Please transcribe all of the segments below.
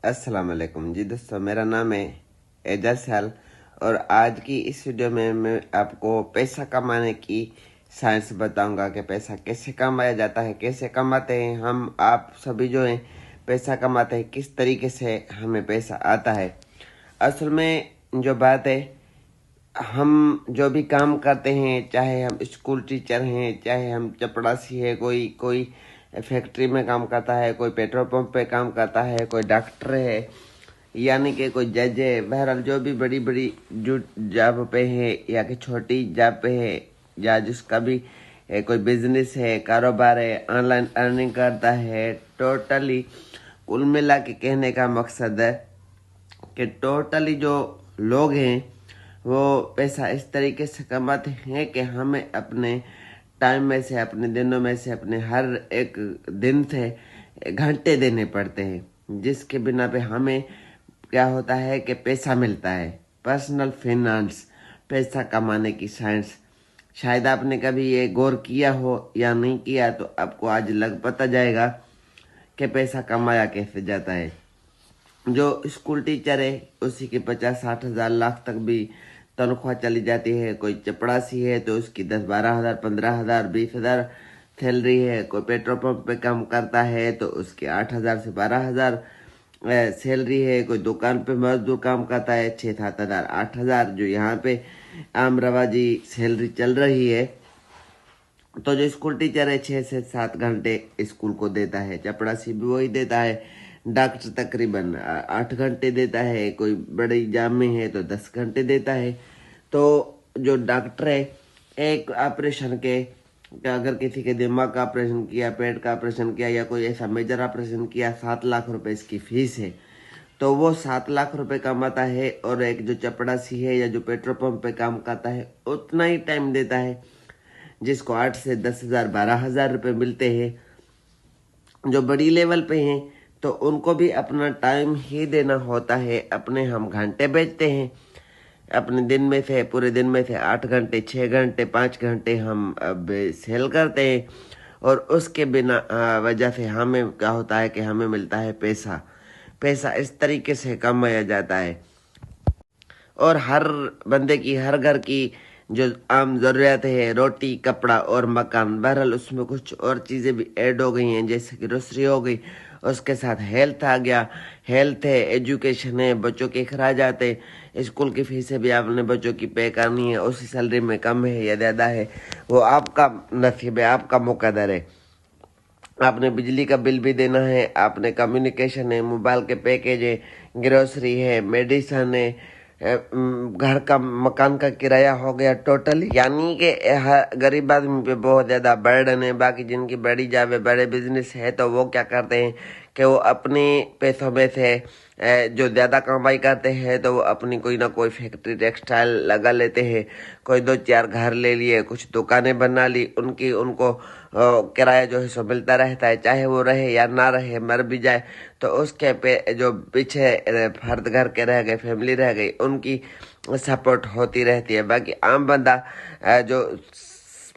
अस्सलाम वालेकुम जी दोस्तों, मेरा नाम है एजाज साल और आज की इस वीडियो में मैं आपको पैसा कमाने की साइंस बताऊंगा कि पैसा कैसे कमाया जाता है, कैसे कमाते हैं हम आप सभी जो हैं पैसा कमाते हैं, किस तरीके से हमें पैसा आता है। असल में जो बात है, हम जो भी काम करते हैं, चाहे हम स्कूल टीचर हैं, चाहे हम चपड़ासी है, कोई फैक्ट्री में काम करता है, कोई पेट्रोल पंप पे काम करता है, कोई डॉक्टर है, यानी कि कोई जज है, बहरहाल जो भी बड़ी बड़ी जो जॉब पे है या कि छोटी जॉब पे है या जिसका भी कोई बिजनेस है, कारोबार है, ऑनलाइन अर्निंग करता है, टोटली कुल मिला के कहने का मकसद है कि टोटली जो लोग हैं वो पैसा इस तरीके से कमाते हैं कि हमें अपने टाइम में से, अपने दिनों में से, अपने हर एक दिन से घंटे देने पड़ते हैं, जिसके बिना पे हमें क्या होता है कि पैसा मिलता है। पर्सनल फाइनेंस, पैसा कमाने की साइंस। शायद आपने कभी ये गौर किया हो या नहीं किया, तो आपको आज लग पता जाएगा कि पैसा कमाया कैसे जाता है। जो स्कूल टीचर है उसी की 50-60 हज़ार, लाख तक भी तनख्वाह चली जाती है। कोई चपड़ासी है तो उसकी 10-12 हज़ार, 15 हज़ार, 20 हज़ार सैलरी है। कोई पेट्रोल पंप पे काम करता है तो उसके 8 हज़ार से 12 हज़ार सैलरी है। कोई दुकान पे मजदूर काम करता है, 6-7 हज़ार, 8 हज़ार, जो यहाँ पे आम रवाजी सैलरी चल रही है। तो जो स्कूल टीचर है 6 से 7 घंटे स्कूल को देता है, चपड़ासी भी वही देता है। डॉक्टर तकरीबन 8 घंटे देता है, कोई बड़े एग्जाम में है तो 10 घंटे देता है। तो जो डॉक्टर है, एक ऑपरेशन के, अगर किसी के दिमाग का ऑपरेशन किया, पेट का ऑपरेशन किया या कोई ऐसा मेजर ऑपरेशन किया, 7 लाख रुपए इसकी फीस है। तो वो 7 लाख रुपए कमाता है। और एक जो चपड़ासी है या जो पेट्रोल पंप पे काम करता है उतना ही टाइम देता है, जिसको 8 से 10 हज़ार, 12 हज़ार रुपये मिलते हैं। जो बड़ी लेवल पे हैं तो उनको भी अपना टाइम ही देना होता है। अपने हम घंटे बेचते हैं, अपने दिन में से, पूरे दिन में से 8 घंटे, 6 घंटे, 5 घंटे हम अब सेल करते हैं। और उसके बिना वजह से हमें क्या होता है कि हमें मिलता है पैसा। पैसा इस तरीके से कमाया जाता है। और हर बंदे की, हर घर की जो आम ज़रूरत है, रोटी, कपड़ा और मकान, बहरहाल उसमें कुछ और चीज़ें भी ऐड हो गई हैं, जैसे कि ग्रोसरी हो गई, उसके साथ हेल्थ आ गया। हेल्थ है, एजुकेशन है, बच्चों के अखराजात है, स्कूल की फीसें भी आपने बच्चों की पे करनी है। उसी सैलरी में कम है या ज़्यादा है वो आपका नसीब है, आपका मुकद्दर है। आपने बिजली का बिल भी देना है, आपने कम्युनिकेशन है, मोबाइल के पैकेज है, ग्रोसरी है, मेडिसन है, घर का, मकान का किराया हो गया टोटली। यानी कि गरीब आदमी पे बहुत ज़्यादा बर्डन है। बाकी जिनकी बड़ी जॉब है, बड़े बिजनेस है, तो वो क्या करते हैं कि वो अपने पैसों में से जो ज़्यादा कमाई करते हैं तो वो अपनी कोई ना कोई फैक्ट्री, टेक्सटाइल लगा लेते हैं। कोई 2-4 घर ले लिए, कुछ दुकानें बना ली, उनको किराया जो है सो मिलता रहता है, चाहे वो रहे या ना रहे, मर भी जाए तो उसके पे जो पीछे फर्द घर के रह गए, फैमिली रह गई, उनकी सपोर्ट होती रहती है। बाकी आम बंदा जो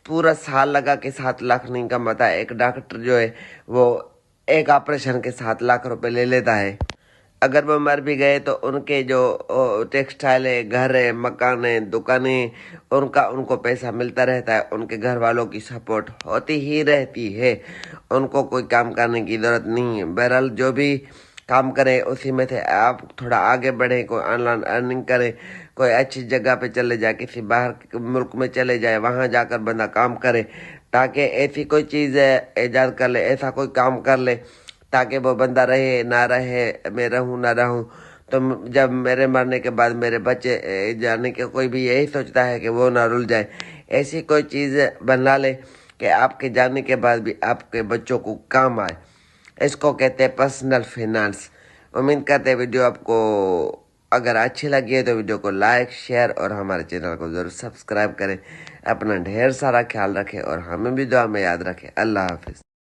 पूरा साल लगा के 7 लाख नहीं कमाता है, एक डॉक्टर जो है वो एक ऑपरेशन के 7 लाख रुपए ले लेता है। अगर वो मर भी गए तो उनके जो टेक्सटाइल है, घर है, मकान है, दुकानें, उनको पैसा मिलता रहता है। उनके घर वालों की सपोर्ट होती ही रहती है, उनको कोई काम करने की ज़रूरत नहीं है। बहरहाल जो भी काम करे उसी में से आप थोड़ा आगे बढ़े, कोई ऑनलाइन अर्निंग करे, कोई अच्छी जगह पे चले जाए, किसी बाहर के मुल्क में चले जाए, वहाँ जाकर बंदा काम करे, ताकि ऐसी कोई चीज़ ईजाद कर ले, ऐसा कोई काम कर ले ताकि वो बंदा रहे ना रहे, मैं रहूं ना रहूं। तो जब मेरे मरने के बाद मेरे बच्चे जाने के, कोई भी यही सोचता है कि वो ना रुल जाए। ऐसी कोई चीज़ बना ले कि आपके जाने के बाद भी आपके बच्चों को काम आए। इसको कहते हैं पर्सनल फाइनेंस। उम्मीद करते हैं वीडियो आपको अगर अच्छी लगी है तो वीडियो को लाइक, शेयर और हमारे चैनल को ज़रूर सब्सक्राइब करें। अपना ढेर सारा ख्याल रखें और हमें भी दुआ में याद रखें। अल्लाह हाफिज़।